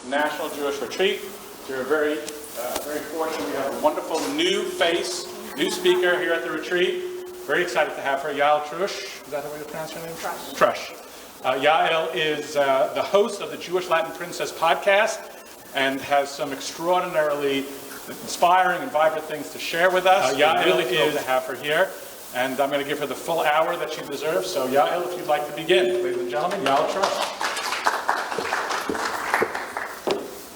National Jewish Retreat. We're very fortunate. We have a wonderful new face, new speaker here at the retreat. Very excited to have her, Yael Trusch. Is that the way to pronounce her name? Trusch. Yael is the host of the Jewish Latin Princess podcast and has some extraordinarily inspiring and vibrant things to share with us. Yael really thrilled to have her here, and I'm going to give her the full hour that she deserves. So Yael, if you'd like to begin. Ladies and gentlemen, Yael Trusch.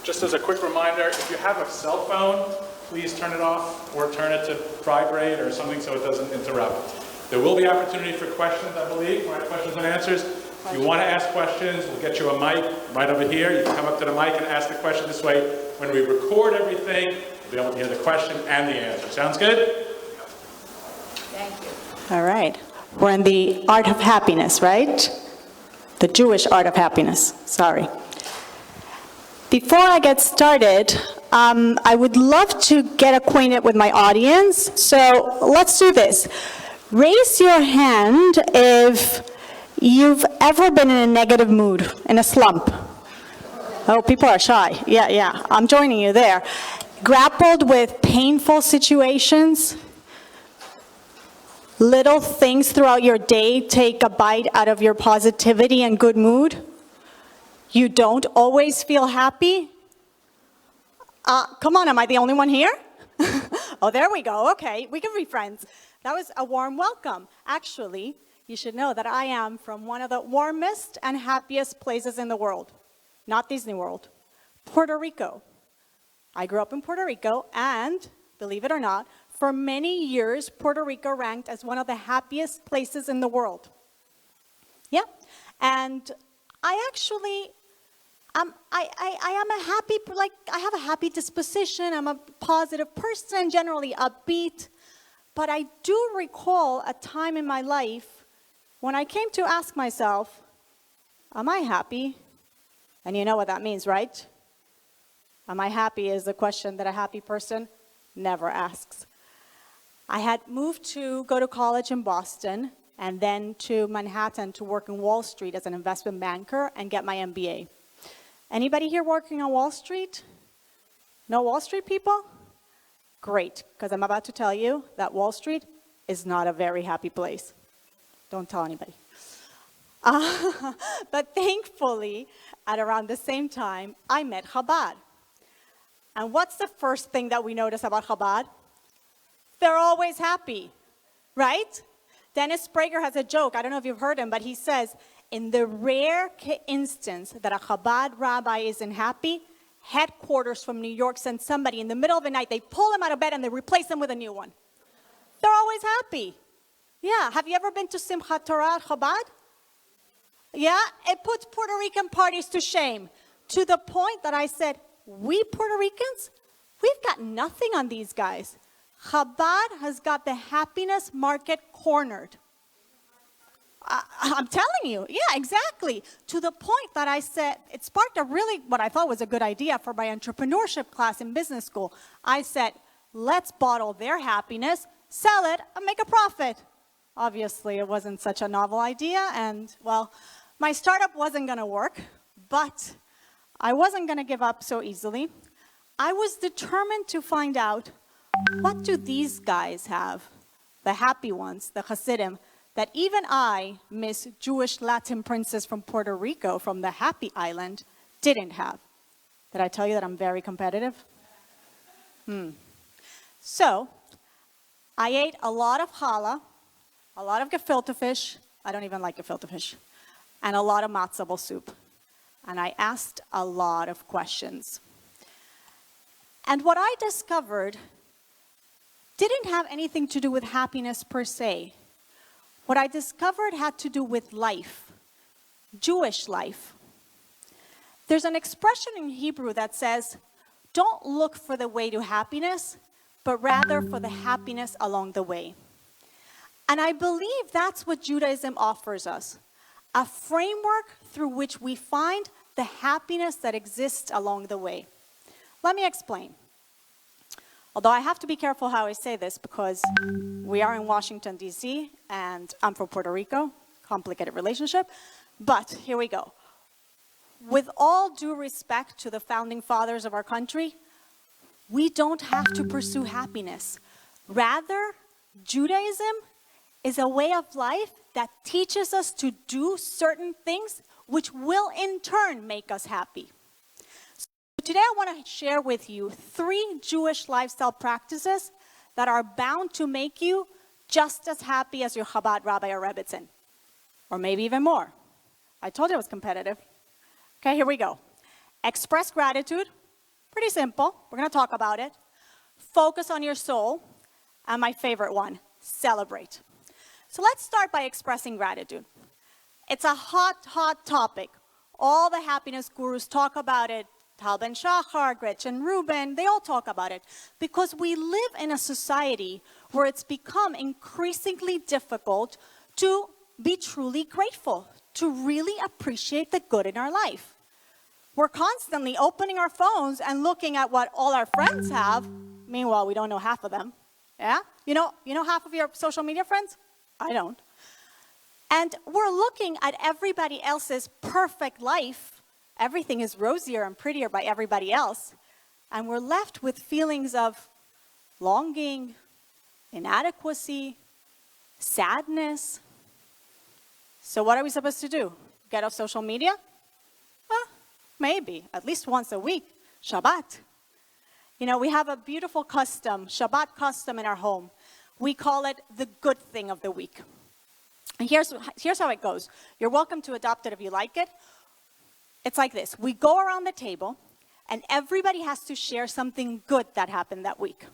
Just as a quick reminder, if you have a cell phone, please turn it off or turn it to vibrate or something so it doesn't interrupt. There will be opportunity for questions, I believe, right? Questions and answers. If you want to ask questions, we'll get you a mic right over here. You can come up to the mic and ask the question this way. When we record everything, you'll be able to hear the question and the answer. Sounds good? Thank you. All right. We're in the art of happiness, right? The Jewish art of happiness. Sorry. Before I get started, I would love to get acquainted with my audience. So let's do this. Raise your hand if you've ever been in a negative mood, in a slump. Oh, people are shy. Yeah, I'm joining you there. Grappled with painful situations. Little things throughout your day take a bite out of your positivity and good mood. You don't always feel happy? Come on, am I the only one here? Oh, there we go. Okay, we can be friends. That was a warm welcome. Actually, you should know that I am from one of the warmest and happiest places in the world. Not Disney World. Puerto Rico. I grew up in Puerto Rico, and, believe it or not, for many years, Puerto Rico ranked as one of the happiest places in the world. Yeah, and I actually... I am a happy, I have a happy disposition. I'm a positive person, generally upbeat. But I do recall a time in my life when I came to ask myself, am I happy? And you know what that means, right? Am I happy is the question that a happy person never asks. I had moved to go to college in Boston and then to Manhattan to work in Wall Street as an investment banker and get my MBA. Anybody here working on Wall Street? No Wall Street people? Great, because I'm about to tell you that Wall Street is not a very happy place. Don't tell anybody. But thankfully, at around the same time, I met Chabad. And what's the first thing that we notice about Chabad? They're always happy, right? Dennis Prager has a joke. I don't know if you've heard him, but he says, in the rare instance that a Chabad rabbi isn't happy, headquarters from New York send somebody in the middle of the night, they pull him out of bed and they replace him with a new one. They're always happy. Yeah, have you ever been to Simchat Torah at Chabad? Yeah, it puts Puerto Rican parties to shame. To the point that I said, we Puerto Ricans, we've got nothing on these guys. Chabad has got the happiness market cornered. I'm telling you, yeah, exactly. To the point that I said, it sparked a really, what I thought was a good idea for my entrepreneurship class in business school. I said, let's bottle their happiness, sell it, and make a profit. Obviously, it wasn't such a novel idea, and, well, my startup wasn't going to work, but I wasn't going to give up so easily. I was determined to find out, what do these guys have, the happy ones, the Hasidim, that even I, Miss Jewish Latin Princess from Puerto Rico, from the happy island, didn't have. Did I tell you that I'm very competitive? So, I ate a lot of challah, a lot of gefilte fish, I don't even like gefilte fish, and a lot of matzo ball soup. And I asked a lot of questions. And what I discovered didn't have anything to do with happiness per se. What I discovered had to do with life, Jewish life. There's an expression in Hebrew that says, don't look for the way to happiness, but rather for the happiness along the way. And I believe that's what Judaism offers us, a framework through which we find the happiness that exists along the way. Let me explain. Although I have to be careful how I say this because we are in Washington, D.C., and I'm from Puerto Rico, complicated relationship, but here we go. with all due respect to the founding fathers of our country, we don't have to pursue happiness. Rather, Judaism is a way of life that teaches us to do certain things which will in turn make us happy. So today I want to share with you 3 Jewish lifestyle practices that are bound to make you just as happy as your Chabad rabbi or rebbitzin, or maybe even more. I told you it was competitive. Okay, here we go. Express gratitude, pretty simple. We're going to talk about it. Focus on your soul, and my favorite one, celebrate. So let's start by expressing gratitude. It's a hot topic. All the happiness gurus talk about it. Tal Ben Shachar, Gretchen Rubin, they all talk about it. Because we live in a society where it's become increasingly difficult to be truly grateful, to really appreciate the good in our life. We're constantly opening our phones and looking at what all our friends have. Meanwhile, we don't know half of them. Yeah? You know half of your social media friends? I don't. And we're looking at everybody else's perfect life. Everything is rosier and prettier by everybody else. And we're left with feelings of longing, inadequacy, sadness. So what are we supposed to do? Get off social media? Maybe, at least once a week. Shabbat. You know, we have a beautiful custom, Shabbat custom in our home. We call it the good thing of the week. And here's how it goes. You're welcome to adopt it if you like it. It's like this. We go around the table, and everybody has to share something good that happened that week.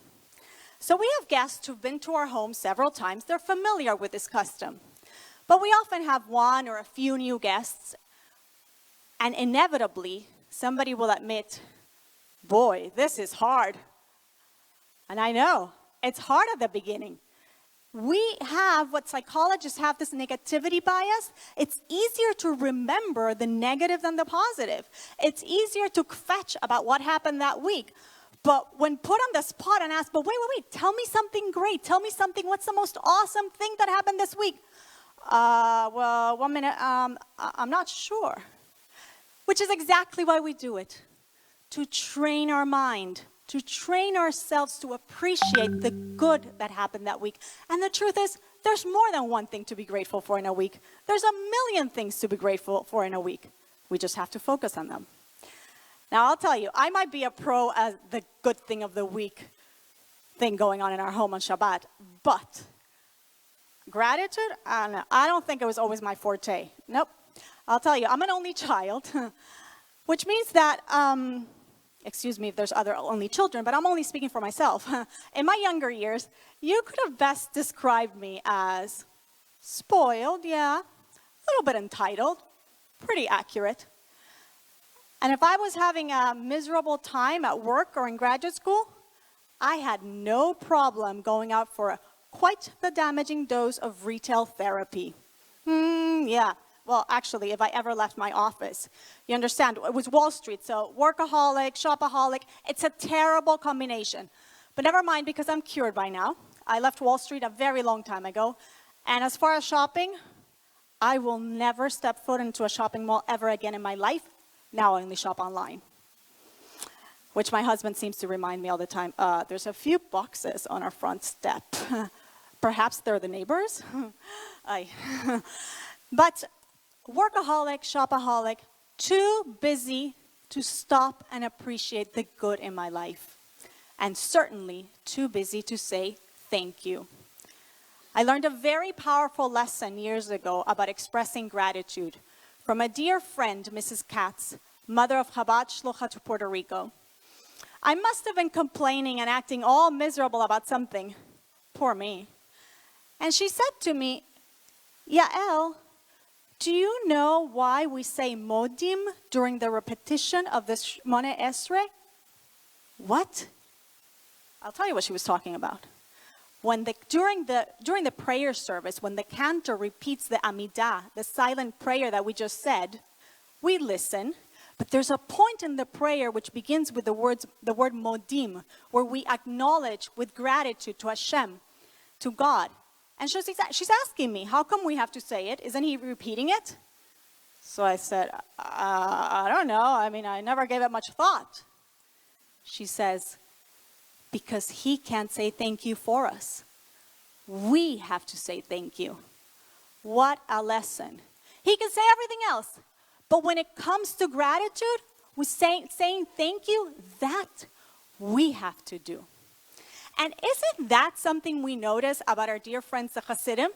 So we have guests who've been to our home several times. They're familiar with this custom. But we often have one or a few new guests, and inevitably, somebody will admit, boy, this is hard. And I know, it's hard at the beginning. We have what psychologists have, this negativity bias. It's easier to remember the negative than the positive. It's easier to fetch about what happened that week. But when put on the spot and asked, but wait, tell me something great. Tell me something, what's the most awesome thing that happened this week? Well, 1 minute, I'm not sure. Which is exactly why we do it. To train our mind, to train ourselves to appreciate the good that happened that week. And the truth is, there's more than one thing to be grateful for in a week. There's a million things to be grateful for in a week. We just have to focus on them. Now, I'll tell you, I might be a pro at the good thing of the week thing going on in our home on Shabbat, but gratitude, I don't think it was always my forte. Nope. I'll tell you, I'm an only child, which means that, excuse me if there's other only children, but I'm only speaking for myself. In my younger years, you could have best described me as spoiled, yeah, a little bit entitled, pretty accurate. And if I was having a miserable time at work or in graduate school, I had no problem going out for quite the damaging dose of retail therapy. Yeah. Well, actually, if I ever left my office, you understand, it was Wall Street, so workaholic, shopaholic, it's a terrible combination. But never mind, because I'm cured by now. I left Wall Street a very long time ago. And as far as shopping, I will never step foot into a shopping mall ever again in my life. Now I only shop online, which my husband seems to remind me all the time. There's a few boxes on our front step. Perhaps they're the neighbors. But workaholic, shopaholic, too busy to stop and appreciate the good in my life. And certainly too busy to say thank you. I learned a very powerful lesson years ago about expressing gratitude from a dear friend, Mrs. Katz, mother of Chabad Shlucha to Puerto Rico. I must have been complaining and acting all miserable about something. Poor me. And she said to me, Yael, do you know why we say modim during the repetition of the Shmoneh Esrei? What? I'll tell you what she was talking about. During the prayer service, when the cantor repeats the Amidah, the silent prayer that we just said, we listen, but there's a point in the prayer which begins with the word modim, where we acknowledge with gratitude to Hashem, to God. And she's asking me, how come we have to say it? Isn't he repeating it? So I said, I don't know. I mean, I never gave it much thought. She says, because he can't say thank you for us. We have to say thank you. What a lesson. He can say everything else. But when it comes to gratitude, saying thank you, that we have to do. And isn't that something we notice about our dear friends, the Hasidim,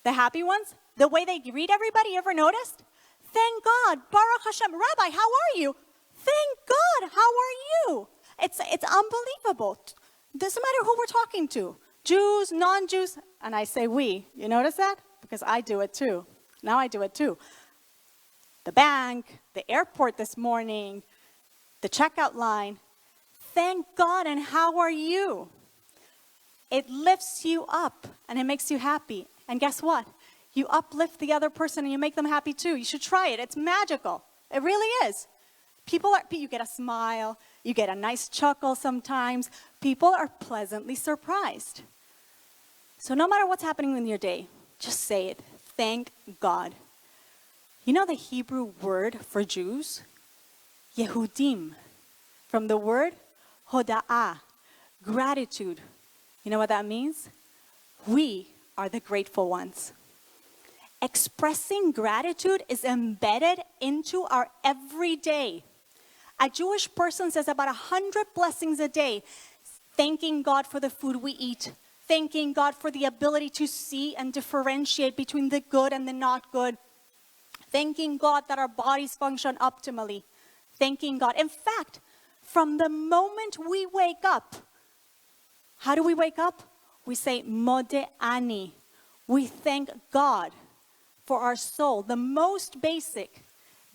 the happy ones? The way they greet everybody, you ever noticed? Thank God, Baruch Hashem. Rabbi, how are you? Thank God, how are you? It's unbelievable. Doesn't matter who we're talking to, Jews, non-Jews, and I say we. You notice that? Because I do it too. Now I do it too. The bank, the airport this morning, the checkout line. Thank God, and how are you? It lifts you up, and it makes you happy. And guess what? You uplift the other person, and you make them happy too. You should try it. It's magical. It really is. You get a smile. You get a nice chuckle sometimes. People are pleasantly surprised. So no matter what's happening in your day, just say it. Thank God. You know the Hebrew word for Jews? Yehudim. From the word hoda'ah, gratitude. You know what that means? We are the grateful ones. Expressing gratitude is embedded into our everyday. A Jewish person says about 100 blessings a day, thanking God for the food we eat, thanking God for the ability to see and differentiate between the good and the not good, thanking God that our bodies function optimally, thanking God. In fact, from the moment we wake up, how do we wake up? We say, Modeh ani. We thank God for our soul, the most basic,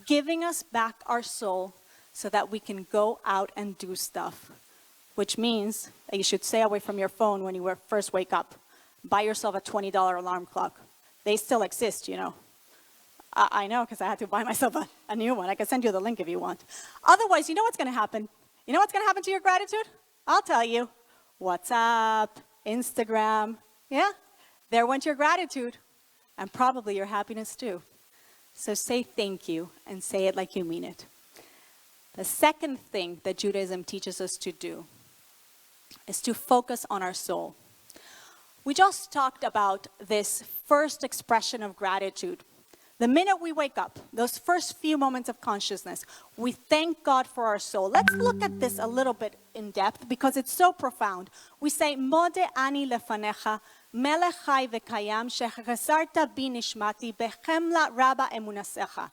giving us back our soul so that we can go out and do stuff. Which means that you should stay away from your phone when you first wake up. Buy yourself a $20 alarm clock. They still exist, you know. I know, because I had to buy myself a new one. I can send you the link if you want. Otherwise, you know what's going to happen? You know what's going to happen to your gratitude? I'll tell you. WhatsApp, Instagram. Yeah, there went your gratitude. And probably your happiness too. So say thank you and say it like you mean it. The second thing that Judaism teaches us to do is to focus on our soul. We just talked about this first expression of gratitude. The minute we wake up, those first few moments of consciousness, we thank God for our soul. Let's look at this a little bit in depth because it's so profound. We say, Modeh ani lefanecha, melech chai v'kayam, shechesarta bi nishmati, bechemla rabba emunasecha.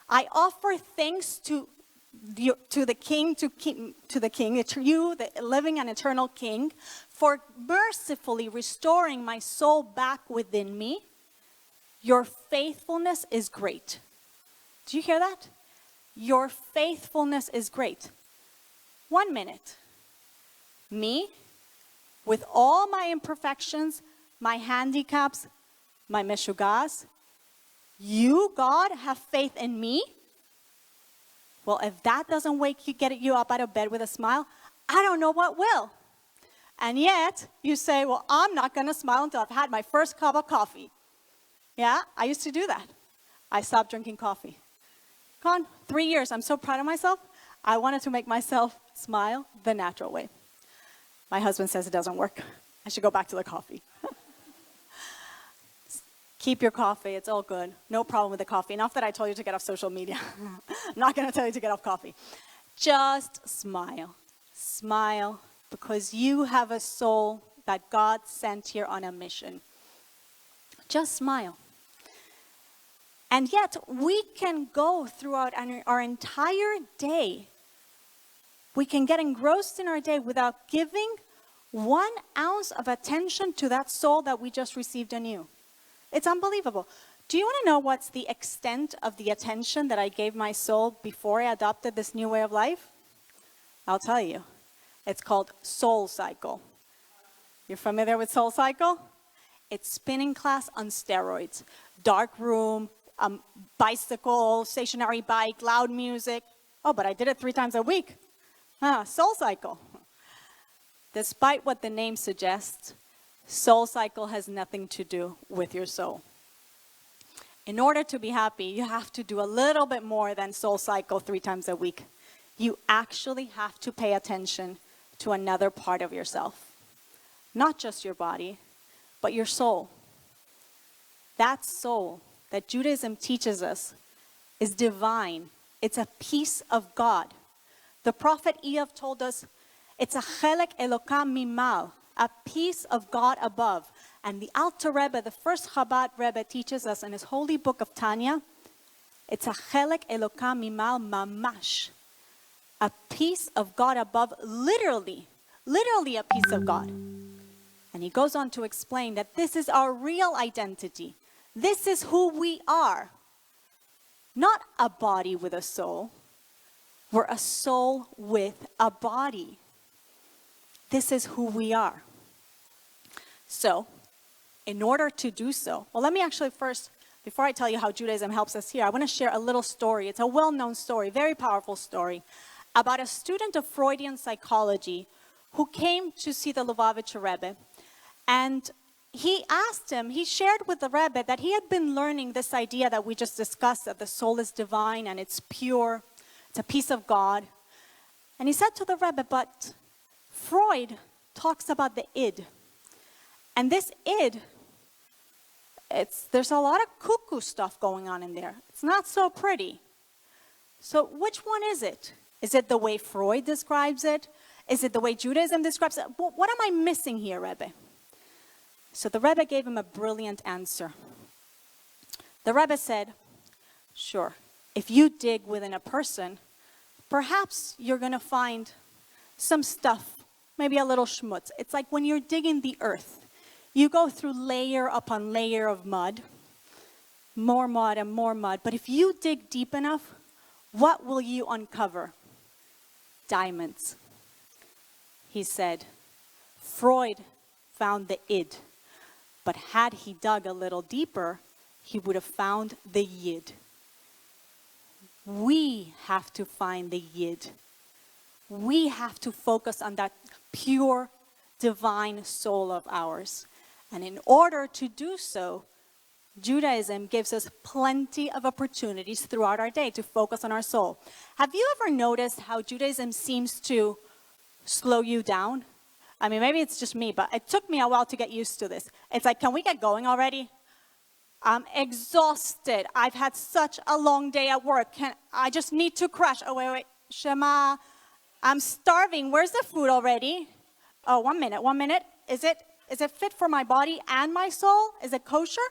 I offer thanks to you, the living and eternal King, for mercifully restoring my soul back within me. Your faithfulness is great. Do you hear that? Your faithfulness is great. 1 minute. Me, with all my imperfections, my handicaps, my meshugas, you, God, have faith in me? Well, if that doesn't get you up out of bed with a smile, I don't know what will. And yet, you say, well, I'm not going to smile until I've had my first cup of coffee. Yeah, I used to do that. I stopped drinking coffee. Gone 3 years. I'm so proud of myself. I wanted to make myself smile the natural way. My husband says it doesn't work. I should go back to the coffee. Keep your coffee. It's all good. No problem with the coffee. Enough that I told you to get off social media. I'm not going to tell you to get off coffee. Just smile. Smile because you have a soul that God sent here on a mission. Just smile. And yet, we can go throughout our entire day. We can get engrossed in our day without giving 1 ounce of attention to that soul that we just received anew. It's unbelievable. Do you want to know what's the extent of the attention that I gave my soul before I adopted this new way of life? I'll tell you. It's called Soul Cycle. You're familiar with Soul Cycle? It's spinning class on steroids. Dark room, bicycle, stationary bike, loud music. Oh, but I did it 3 times a week. Soul Cycle. Despite what the name suggests, Soul Cycle has nothing to do with your soul. In order to be happy, you have to do a little bit more than soul cycle 3 times a week. You actually have to pay attention to another part of yourself. Not just your body, but your soul. That soul that Judaism teaches us is divine. It's a piece of God. The prophet Iyov told us, it's a chelek Elokam mimal, a piece of God above. And the Alter Rebbe, the first Chabad Rebbe, teaches us in his holy book of Tanya, it's a chelek Elokam mimal mamash, a piece of God above, literally a piece of God. And he goes on to explain that this is our real identity. This is who we are. Not a body with a soul. We're a soul with a body. This is who we are. So, in order to do so, well, let me actually first, before I tell you how Judaism helps us here, I want to share a little story. It's a well-known story, very powerful story, about a student of Freudian psychology who came to see the Lubavitcher Rebbe. And he shared with the Rebbe that he had been learning this idea that we just discussed, that the soul is divine and it's pure, it's a piece of God. And he said to the Rebbe, but Freud talks about the id. And this id, there's a lot of cuckoo stuff going on in there. It's not so pretty. So which one is it? Is it the way Freud describes it? Is it the way Judaism describes it? What am I missing here, Rebbe? So the Rebbe gave him a brilliant answer. The Rebbe said, sure, if you dig within a person, perhaps you're going to find some stuff, maybe a little schmutz. It's like when you're digging the earth. You go through layer upon layer of mud, more mud and more mud. But if you dig deep enough, what will you uncover? Diamonds. He said, Freud found the id. But had he dug a little deeper, he would have found the yid. We have to find the yid. We have to focus on that pure, divine soul of ours. And in order to do so, Judaism gives us plenty of opportunities throughout our day to focus on our soul. Have you ever noticed how Judaism seems to slow you down? I mean, maybe it's just me, but it took me a while to get used to this. It's like, can we get going already? I'm exhausted. I've had such a long day at work. I just need to crash. Oh, wait. Shema, I'm starving. Where's the food already? Oh, 1 minute. Is it fit for my body and my soul? Is it kosher?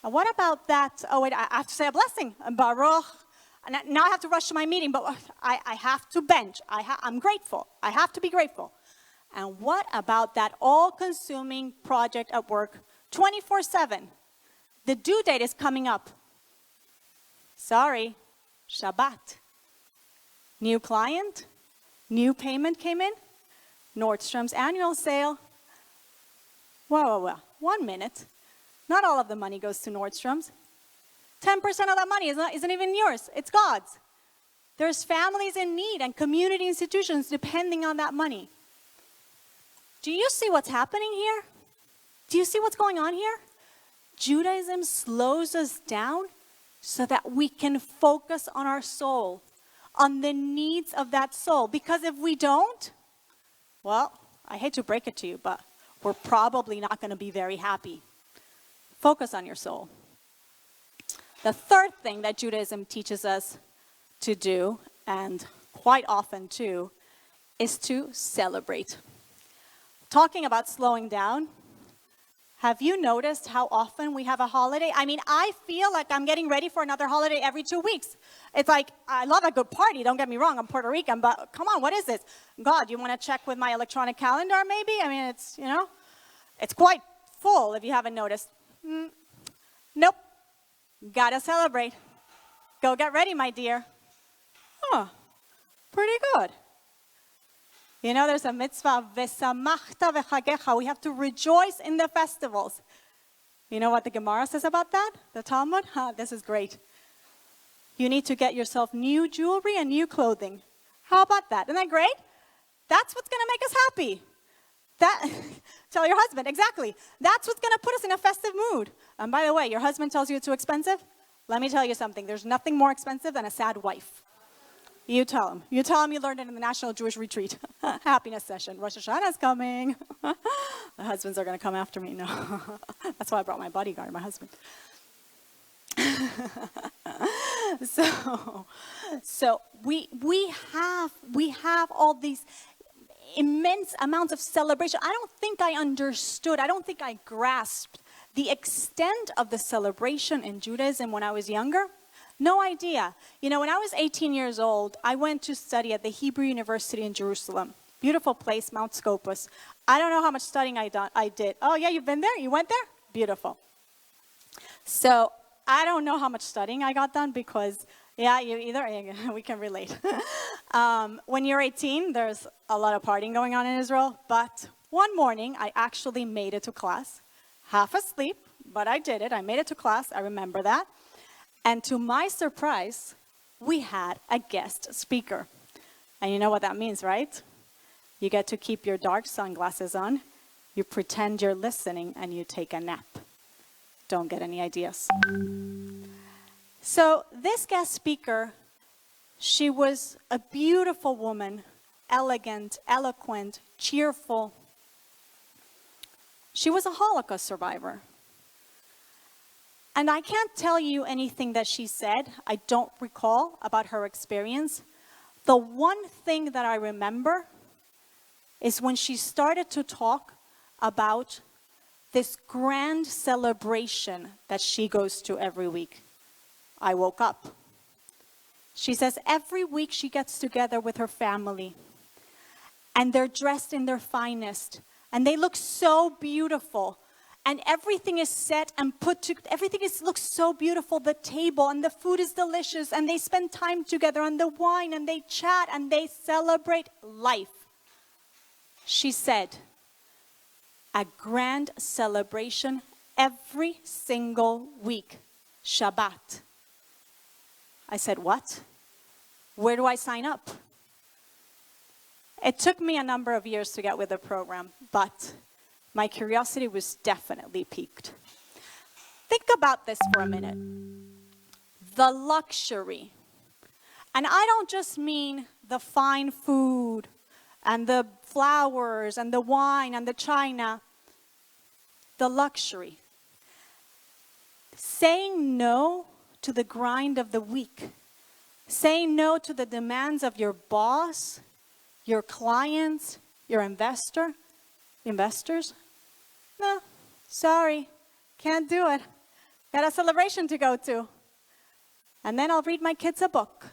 What about that? Oh, wait, I have to say a blessing. Baruch. And now I have to rush to my meeting, but I have to bench. I'm grateful. I have to be grateful. And what about that all-consuming project at work, 24/7? The due date is coming up. Sorry, Shabbat. New client, new payment came in, Nordstrom's annual sale. Whoa. 1 minute. Not all of the money goes to Nordstrom's. 10% of that money isn't even yours. It's God's. There's families in need and community institutions depending on that money. Do you see what's happening here? Do you see what's going on here? Judaism slows us down so that we can focus on our soul, on the needs of that soul. Because if we don't, well, I hate to break it to you, but we're probably not going to be very happy. Focus on your soul. The third thing that Judaism teaches us to do, and quite often too, is to celebrate. Talking about slowing down, have you noticed how often we have a holiday? I mean, I feel like I'm getting ready for another holiday every 2 weeks. It's like, I love a good party, don't get me wrong, I'm Puerto Rican, but come on, what is this? God, you want to check with my electronic calendar maybe? I mean, it's quite full if you haven't noticed. Nope, gotta celebrate. Go get ready, my dear. Huh, pretty good. There's a mitzvah, v'samachta v'chagecha. We have to rejoice in the festivals. You know what the Gemara says about that? The Talmud? This is great. You need to get yourself new jewelry and new clothing. How about that? Isn't that great? That's what's going to make us happy. That, tell your husband, exactly. That's what's going to put us in a festive mood. And by the way, your husband tells you it's too expensive? Let me tell you something. There's nothing more expensive than a sad wife. You tell him. You tell him you learned it in the National Jewish Retreat. Happiness session. Rosh Hashanah is coming. The husbands are going to come after me. No. That's why I brought my bodyguard, my husband. So we have all these immense amounts of celebration. I don't think I understood, I don't think I grasped the extent of the celebration in Judaism when I was younger. No idea. You know, when I was 18 years old, I went to study at the Hebrew University in Jerusalem. Beautiful place, Mount Scopus. I don't know how much studying I did. Oh yeah, you've been there? You went there? Beautiful. So I don't know how much studying I got done because, yeah, we can relate. When you're 18, there's a lot of partying going on in Israel. But one morning, I actually made it to class, half asleep, but I did it. I made it to class. I remember that. And to my surprise, we had a guest speaker. And you know what that means, right? You get to keep your dark sunglasses on, you pretend you're listening, and you take a nap. Don't get any ideas. So this guest speaker, she was a beautiful woman, elegant, eloquent, cheerful. She was a Holocaust survivor. And I can't tell you anything that she said. I don't recall about her experience. The one thing that I remember is when she started to talk about this grand celebration that she goes to every week. I woke up. She says every week she gets together with her family and they're dressed in their finest and they look so beautiful and everything is set and looks so beautiful. The table and the food is delicious and they spend time together on the wine and they chat and they celebrate life. She said, a grand celebration every single week, Shabbat. I said, what? Where do I sign up? It took me a number of years to get with the program, but my curiosity was definitely piqued. Think about this for a minute. The luxury. And I don't just mean the fine food and the flowers and the wine and the china. The luxury. Saying no to the grind of the week. Saying no to the demands of your boss, your clients, your investors. No, sorry, can't do it. Got a celebration to go to. And then I'll read my kids a book.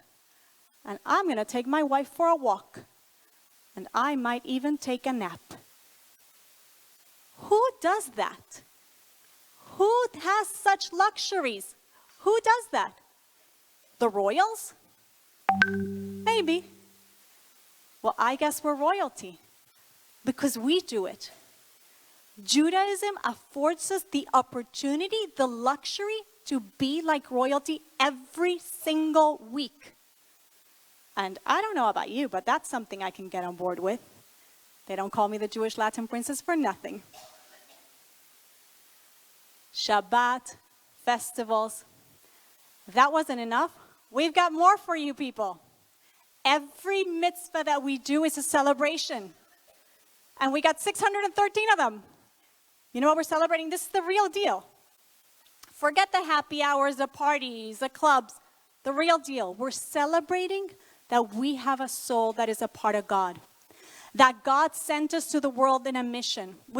And I'm going to take my wife for a walk. And I might even take a nap. Who does that? Who has such luxuries? Who does that? The royals? Maybe. Well, I guess we're royalty because we do it. Judaism affords us the opportunity, the luxury to be like royalty every single week. And I don't know about you, but that's something I can get on board with. They don't call me the Jewish Latin princess for nothing. Shabbat, festivals. That wasn't enough. We've got more for you people. Every mitzvah that we do is a celebration. And we got 613 of them. You know what we're celebrating? This is the real deal. Forget the happy hours, the parties, the clubs. The real deal. We're celebrating that we have a soul that is a part of God. That God sent us to the world with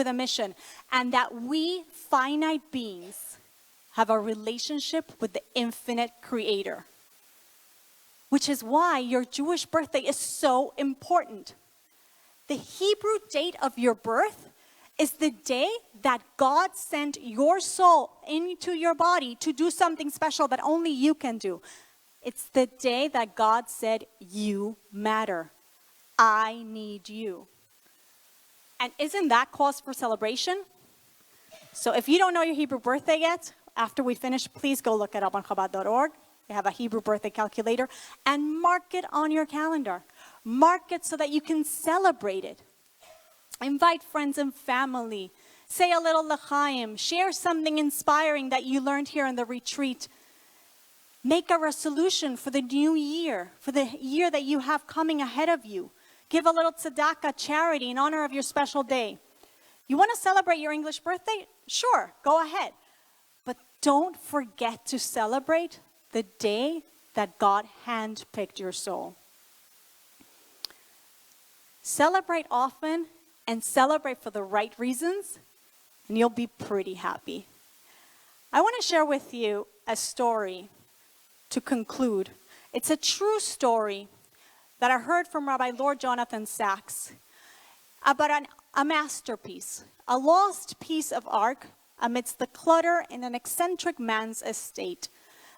a mission. And that we, finite beings, have a relationship with the infinite creator. Which is why your Jewish birthday is so important. The Hebrew date of your birth is the day that God sent your soul into your body to do something special that only you can do. It's the day that God said, you matter. I need you. And isn't that cause for celebration? So if you don't know your Hebrew birthday yet, after we finish, please go look it up on Chabad.org. They have a Hebrew birthday calculator. And mark it on your calendar. Mark it so that you can celebrate it. Invite friends and family. Say a little l'chaim. Share something inspiring that you learned here in the retreat. Make a resolution for the new year, for the year that you have coming ahead of you. Give a little tzedakah, charity, in honor of your special day. You want to celebrate your English birthday? Sure, go ahead. But don't forget to celebrate the day that God handpicked your soul. Celebrate often and celebrate for the right reasons, and you'll be pretty happy. I want to share with you a story to conclude. It's a true story that I heard from Rabbi Lord Jonathan Sachs about a masterpiece, a lost piece of art amidst the clutter in an eccentric man's estate.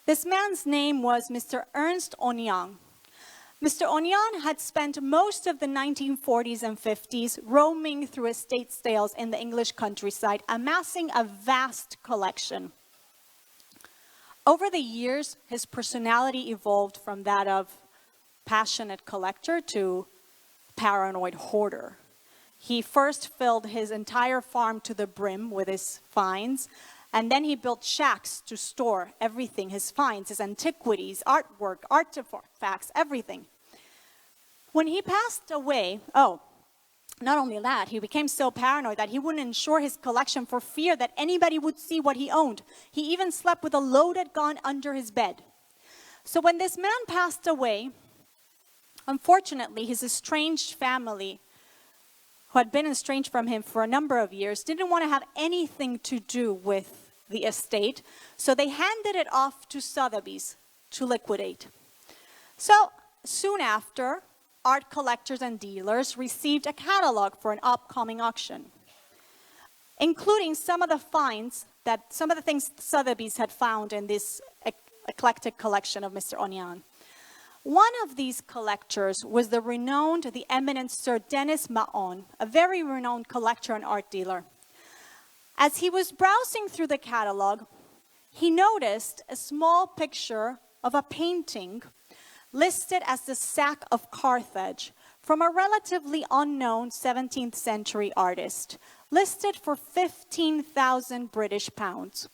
This man's name was Mr. Ernst Onyan. Mr. Onyan had spent most of the 1940s and 50s roaming through estate sales in the English countryside, amassing a vast collection. Over the years, his personality evolved from that of passionate collector to paranoid hoarder. He first filled his entire farm to the brim with his finds, and then he built shacks to store everything, his finds, his antiquities, artwork, artifacts, everything. When he passed away, not only that, he became so paranoid that he wouldn't insure his collection for fear that anybody would see what he owned. He even slept with a loaded gun under his bed. So when this man passed away, unfortunately, his estranged family, who had been estranged from him for a number of years, didn't want to have anything to do with the estate, so they handed it off to Sotheby's to liquidate. So soon after, art collectors and dealers received a catalog for an upcoming auction, including some of the things Sotheby's had found in this eclectic collection of Mr. Onyan. One of these collectors was the eminent Sir Dennis Mahon, a very renowned collector and art dealer. As he was browsing through the catalog, he noticed a small picture of a painting listed as the Sack of Carthage from a relatively unknown 17th century artist, listed for 15,000 British pounds.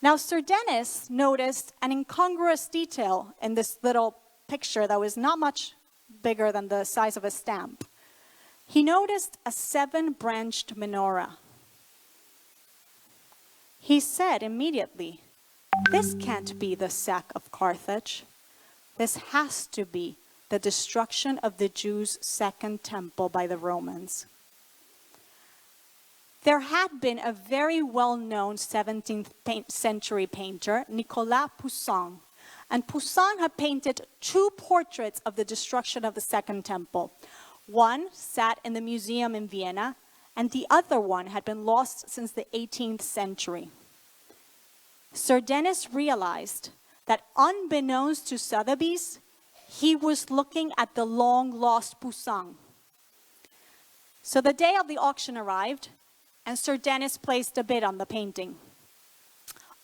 Now, Sir Dennis noticed an incongruous detail in this little picture that was not much bigger than the size of a stamp. He noticed a 7-branched menorah. He said immediately, "This can't be the Sack of Carthage. This has to be the destruction of the Jews' second temple by the Romans." There had been a very well-known 17th century painter, Nicolas Poussin, and Poussin had painted 2 portraits of the destruction of the Second Temple. One sat in the museum in Vienna, and the other one had been lost since the 18th century. Sir Dennis realized that unbeknownst to Sotheby's, he was looking at the long-lost Poussin. So the day of the auction arrived, and Sir Dennis placed a bid on the painting.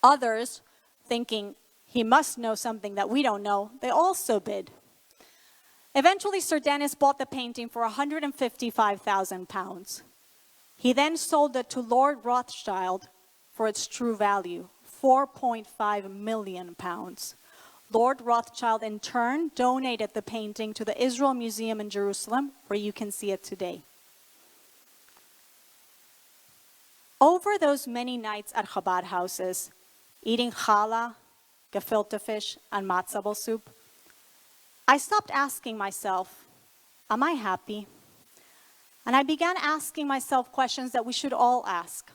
Others, thinking he must know something that we don't know, they also bid. Eventually, Sir Dennis bought the painting for 155,000 pounds. He then sold it to Lord Rothschild for its true value, 4.5 million pounds. Lord Rothschild, in turn, donated the painting to the Israel Museum in Jerusalem, where you can see it today. Over those many nights at Chabad houses, eating challah, gefilte fish, and matzo ball soup, I stopped asking myself, am I happy? And I began asking myself questions that we should all ask.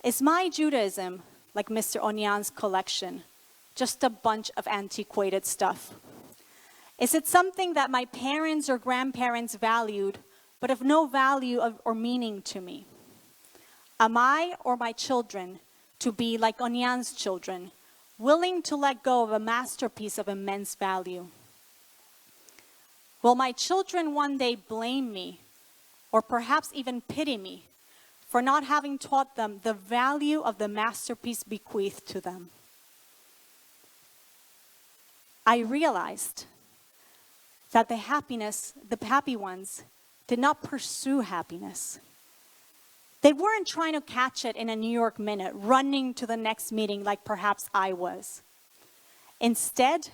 Is my Judaism, like Mr. Onyan's collection, just a bunch of antiquated stuff? Is it something that my parents or grandparents valued, but of no value or meaning to me? Am I or my children to be like Onyan's children, willing to let go of a masterpiece of immense value? Will my children one day blame me, or perhaps even pity me, for not having taught them the value of the masterpiece bequeathed to them? I realized that the happy ones did not pursue happiness. They weren't trying to catch it in a New York minute, running to the next meeting like perhaps I was. Instead,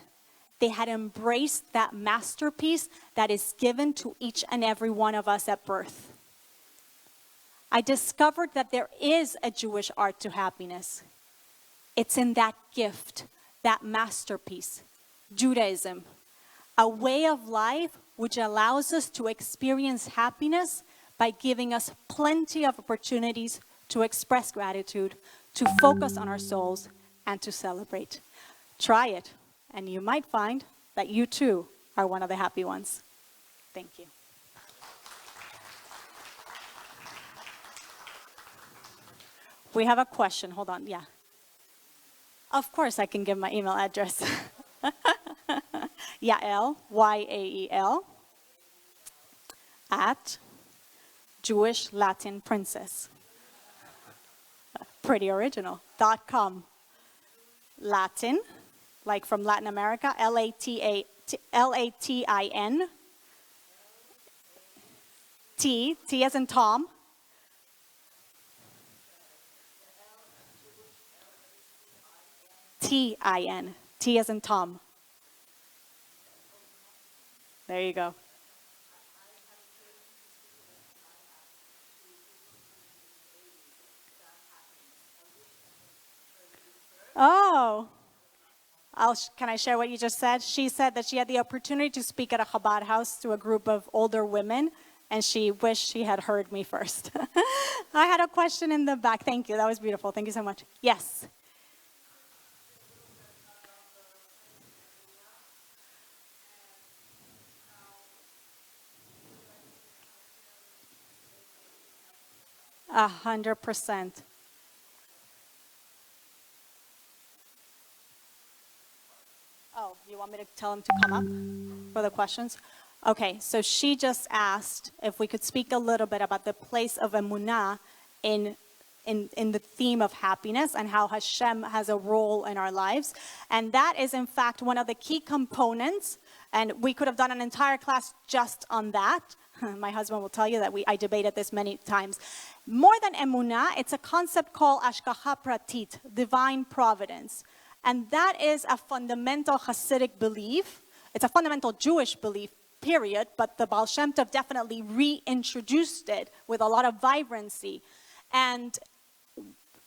they had embraced that masterpiece that is given to each and every one of us at birth. I discovered that there is a Jewish art to happiness. It's in that gift, that masterpiece, Judaism, a way of life which allows us to experience happiness by giving us plenty of opportunities to express gratitude, to focus on our souls, and to celebrate. Try it, and you might find that you too are one of the happy ones. Thank you. We have a question. Hold on. Yeah. Of course, I can give my email address. Yael, Y-A-E-L, at Jewish Latin Princess. Pretty original. .com. Latin, like from Latin America, Latin, T as in Tom, T-I-N, T as in Tom. There you go. Oh, can I share what you just said? She said that she had the opportunity to speak at a Chabad house to a group of older women, and she wished she had heard me first. I had a question in the back. Thank you. That was beautiful. Thank you so much. Yes. A 100%. Oh, you want me to tell him to come up for the questions? Okay, so she just asked if we could speak a little bit about the place of emunah in the theme of happiness and how Hashem has a role in our lives. And that is, in fact, one of the key components. And we could have done an entire class just on that. My husband will tell you that I debated this many times. More than emunah, it's a concept called ashgacha pratit, divine providence. And that is a fundamental Hasidic belief. It's a fundamental Jewish belief, period. But the Baal Shem Tov definitely reintroduced it with a lot of vibrancy. And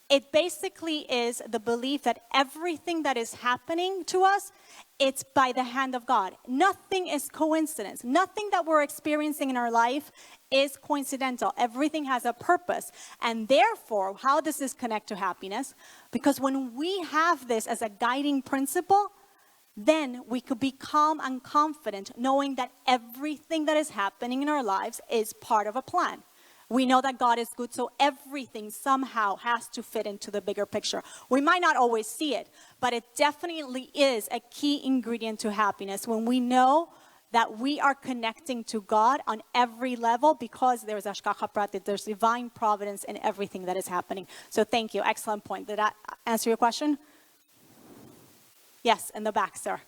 it basically is the belief that everything that is happening to us, it's by the hand of God. Nothing is coincidence. Nothing that we're experiencing in our life is coincidental. Everything has a purpose. And therefore, how does this connect to happiness? Because when we have this as a guiding principle, then we could be calm and confident knowing that everything that is happening in our lives is part of a plan. We know that God is good, so everything somehow has to fit into the bigger picture. We might not always see it, but it definitely is a key ingredient to happiness when we know that we are connecting to God on every level because there's Ashgacha Pratit, there's divine providence in everything that is happening. So thank you. Excellent point. Did that answer your question? Yes, in the back, sir.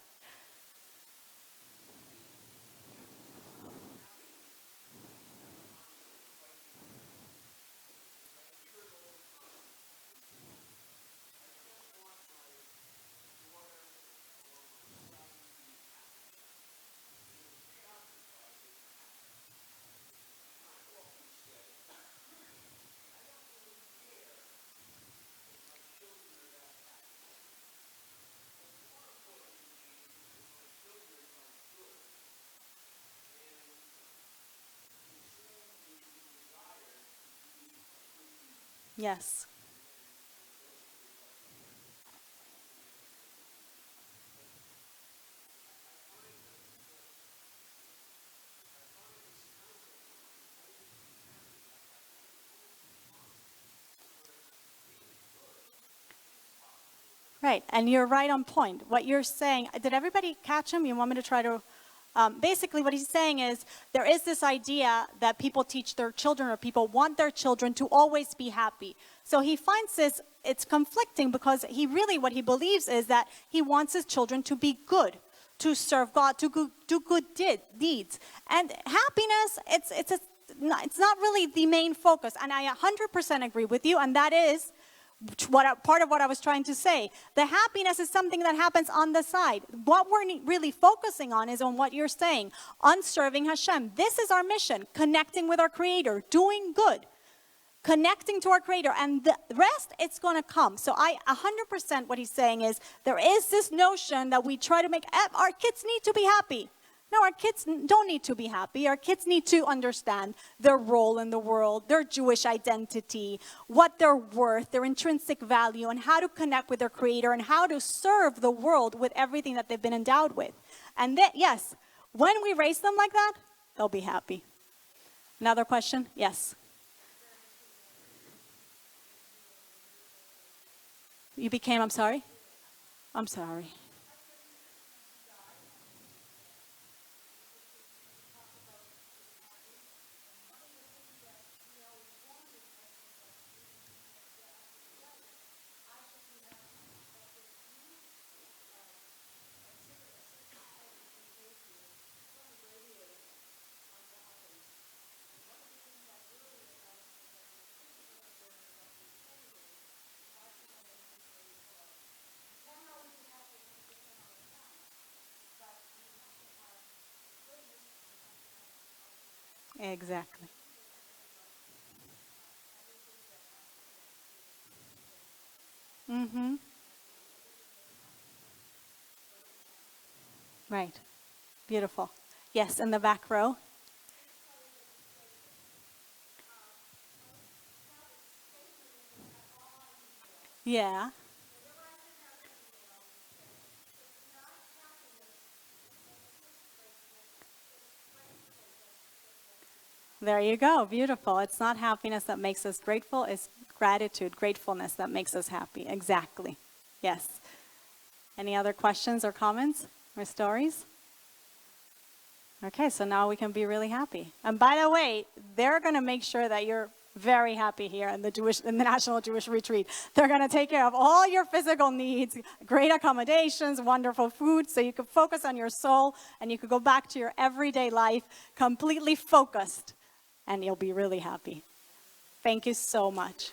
Yes. Right, and you're right on point. What you're saying, did everybody catch him? You want me to try to... basically, what he's saying is there is this idea that people teach their children or people want their children to always be happy. So he finds this, it's conflicting because what he believes is that he wants his children to be good, to serve God, to do good deeds. And happiness, it's not really the main focus. And I 100% agree with you, and that is part of what I was trying to say. The happiness is something that happens on the side. What we're really focusing on is on what you're saying, on serving Hashem. This is our mission, connecting with our Creator, doing good, connecting to our Creator, and the rest, it's going to come. So 100% what he's saying is, there is this notion that we try to make, our kids need to be happy. No, our kids don't need to be happy. Our kids need to understand their role in the world, their Jewish identity, what they're worth, their intrinsic value, and how to connect with their Creator, and how to serve the world with everything that they've been endowed with. And then, yes, when we raise them like that, they'll be happy. Another question? Yes. You became, I'm sorry? I'm sorry. Exactly. Mm-hmm. Right. Beautiful. Yes, in the back row. Yeah. There you go. Beautiful. It's not happiness that makes us grateful. It's gratitude, gratefulness that makes us happy. Exactly. Yes. Any other questions or comments or stories? Okay, so now we can be really happy. And by the way, they're going to make sure that you're very happy here in the National Jewish Retreat. They're going to take care of all your physical needs, great accommodations, wonderful food, so you can focus on your soul and you can go back to your everyday life completely focused, and you'll be really happy. Thank you so much.